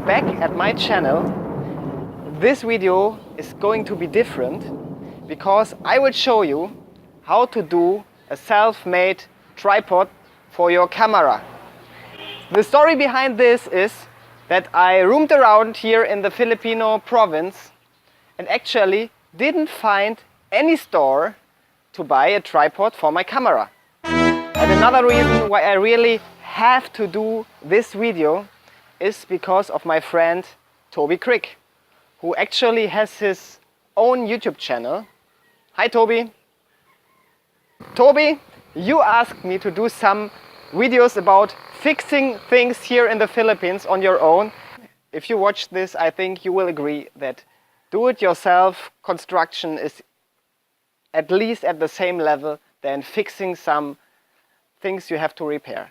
back at my channel. This video is going to be different because I will show you how to do a self-made tripod for your camera. The story behind this is that I roamed around here in the Filipino province and actually didn't find any store to buy a tripod for my camera. And another reason why I really have to do this video is because of my friend Toby Crick, who actually has his own YouTube channel. Hi Toby! Toby, you asked me to do some videos about fixing things here in the Philippines on your own. If you watch this, I think you will agree that do-it-yourself construction is at least at the same level than fixing some things you have to repair.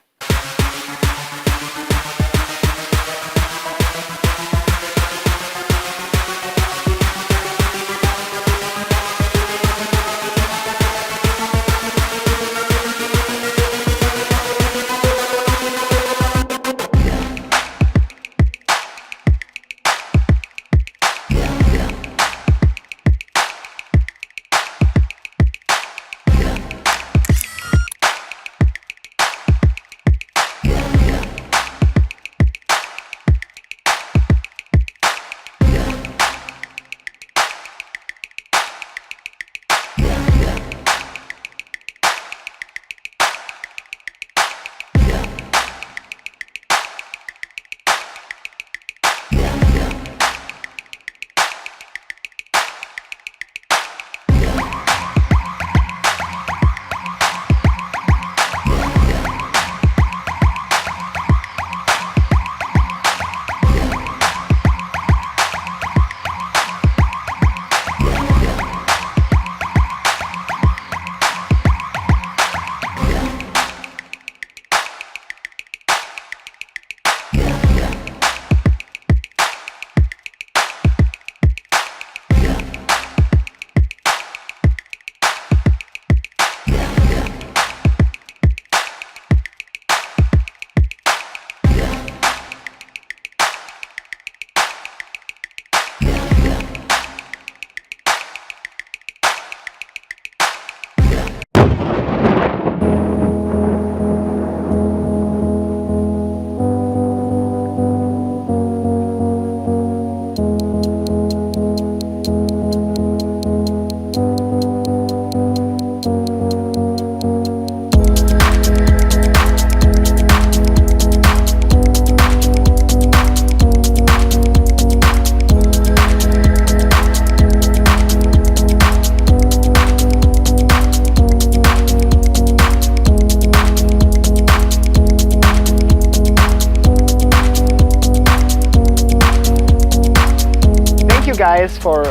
Guys, for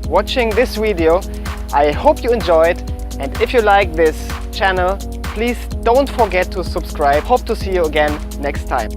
watching this video. I hope you enjoyed, and if you like this channel, please don't forget to subscribe. Hope to see you again next time.